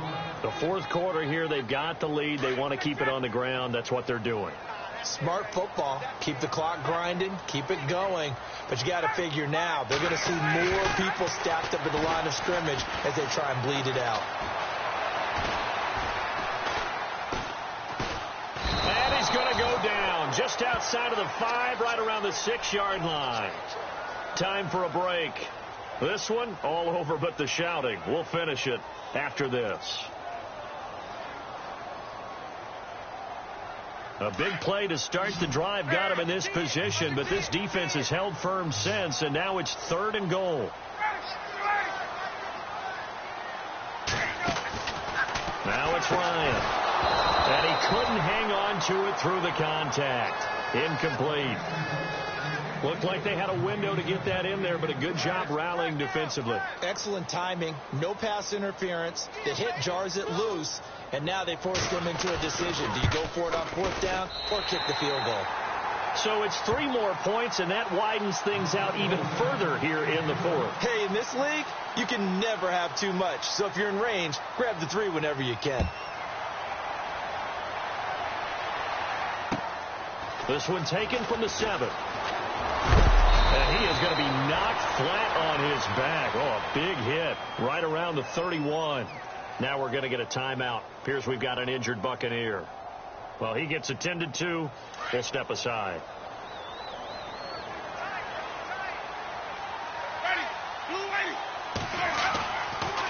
The 4th quarter here, they've got the lead. They want to keep it on the ground. That's what they're doing. Smart football. Keep the clock grinding. Keep it going. But you got to figure now, they're going to see more people stacked up at the line of scrimmage as they try and bleed it out. And he's going to go down just outside of the 5, right around the 6-yard line. Time for a break. This one, all over but the shouting. We'll finish it after this. A big play to start the drive got him in this position, but this defense has held firm since, and now it's 3rd and goal. Now it's Ryan. And he couldn't hang on to it through the contact. Incomplete. Looked like they had a window to get that in there, but a good job rallying defensively. Excellent timing. No pass interference. The hit jars it loose, and now they forced him into a decision. Do you go for it on 4th down or kick the field goal? So it's 3 more points, and that widens things out even further here in the 4th. Hey, in this league, you can never have too much. So if you're in range, grab the 3 whenever you can. This one taken from the 7. And he is going to be knocked flat on his back. Oh, a big hit right around the 31. Now we're going to get a timeout. Appears we've got an injured Buccaneer. Well, he gets attended to. We'll step aside.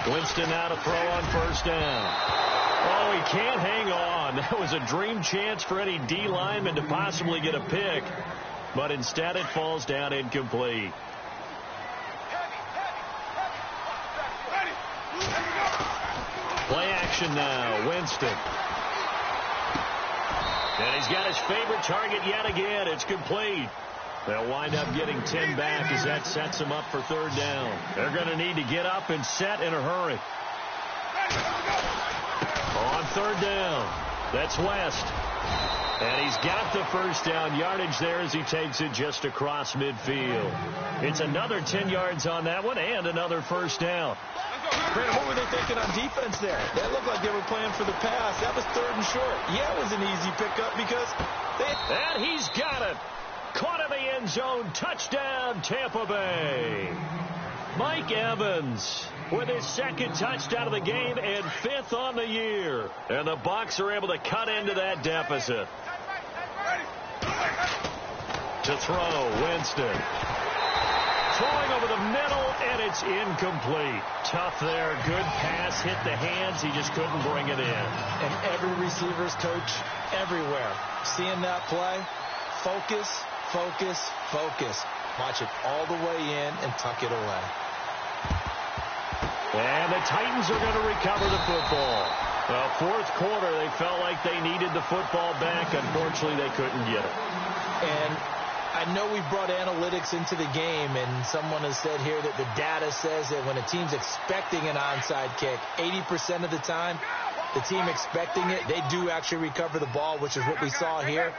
Winston now to throw on 1st down. Oh, he can't hang on. That was a dream chance for any D lineman to possibly get a pick. But instead it falls down incomplete. Play action now. Winston. And he's got his favorite target yet again. It's complete. They'll wind up getting 10 back as that sets them up for 3rd down. They're going to need to get up and set in a hurry. On 3rd down, that's West. And he's got the 1st down yardage there as he takes it just across midfield. It's another 10 yards on that one and another 1st down. Brandon, what were they thinking on defense there? That looked like they were playing for the pass. That was 3rd and short. Yeah, it was an easy pickup because they... And he's got it. Caught in the end zone. Touchdown, Tampa Bay. Mike Evans with his 2nd touchdown of the game and 5th on the year. And the Bucs are able to cut into that deficit. To throw, Winston. Throwing over the middle, and it's incomplete. Tough there. Good pass. Hit the hands. He just couldn't bring it in. And every receiver's coach everywhere. Seeing that play, focus, focus, focus. Watch it all the way in and tuck it away. And the Titans are going to recover the football. Well, 4th quarter, they felt like they needed the football back. Unfortunately, they couldn't get it. And I know we brought analytics into the game, and someone has said here that the data says that when a team's expecting an onside kick, 80% of the time, the team expecting it, they do actually recover the ball, which is what we saw here.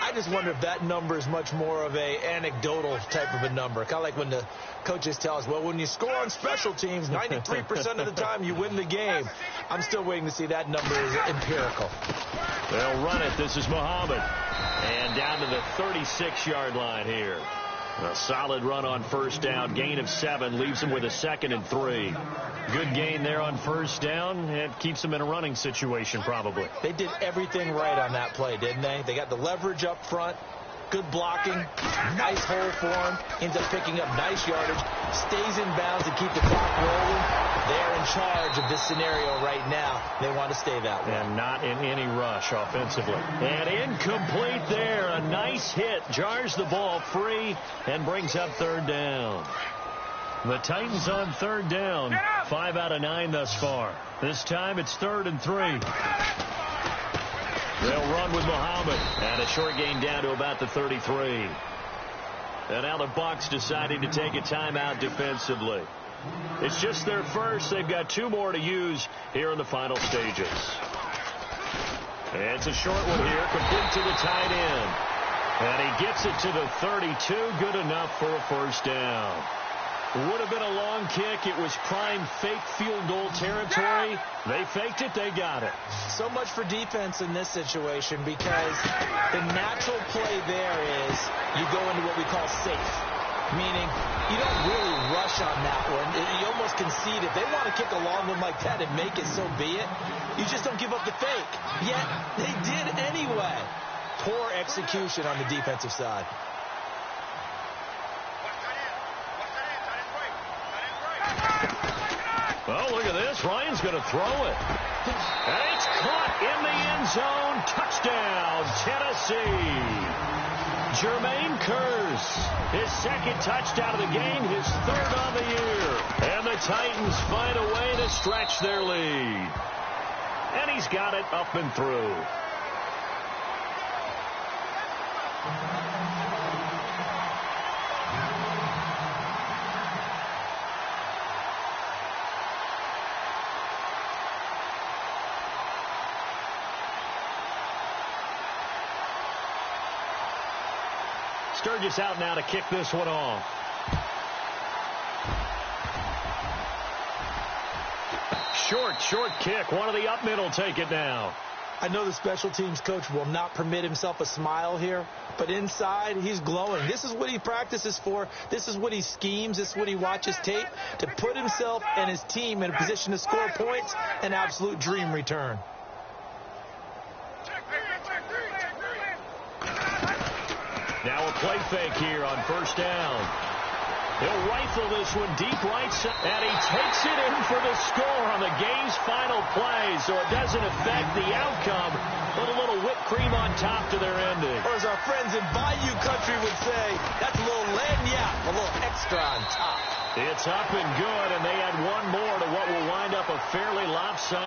I just wonder if that number is much more of a anecdotal type of a number. Kind of like when the coaches tell us, well, when you score on special teams, 93% of the time you win the game. I'm still waiting to see that number is empirical. They'll run it. This is Muhammad. And down to the 36-yard line here. A solid run on 1st down. Gain of 7 leaves him with a 2nd and 3. Good gain there on 1st down. It keeps them in a running situation probably. They did everything right on that play, didn't they? They got the leverage up front. Good blocking. Nice hole for him. Ends up picking up nice yardage. Stays in bounds to keep the clock rolling. They're in charge of this scenario right now. They want to stay that way. And not in any rush offensively. And incomplete there. A nice hit. Jars the ball free and brings up 3rd down. The Titans on 3rd down. 5 out of 9 thus far. This time it's 3rd and 3. They'll run with Muhammad. And a short gain down to about the 33. And now the Bucs deciding to take a timeout defensively. It's just their first. They've got 2 more to use here in the final stages. And it's a short one here, complete to the tight end. And he gets it to the 32, good enough for a first down. Would have been a long kick. It was prime fake field goal territory. They faked it. They got it. So much for defense in this situation, because the natural play there is you go into what we call safe, meaning you don't really rush on that one. You almost concede. If they want to kick a long one like that and make it, so be it. You just don't give up the fake. Yet they did anyway. Poor execution on the defensive side. Oh, look at this. Ryan's going to throw it. And it's caught in the end zone. Touchdown, Tennessee. Jermaine Kearse, his second touchdown of the game, his third on the year. And the Titans find a way to stretch their lead. And he's got it up and through. Sturgis out now to kick this one off. Short kick. One of the up middle take it now. I know the special teams coach will not permit himself a smile here, but inside he's glowing. This is what he practices for. This is what he schemes. This is what he watches tape to put himself and his team in a position to score points. An absolute dream return. Now a play fake here on first down. He'll rifle this one deep right side, and he takes it in for the score on the game's final play, so it doesn't affect the outcome. Put a little whipped cream on top to their ending. Or as our friends in Bayou Country would say, that's a little lagniappe, a little extra on top. It's up and good, and they add one more to what will wind up a fairly lopsided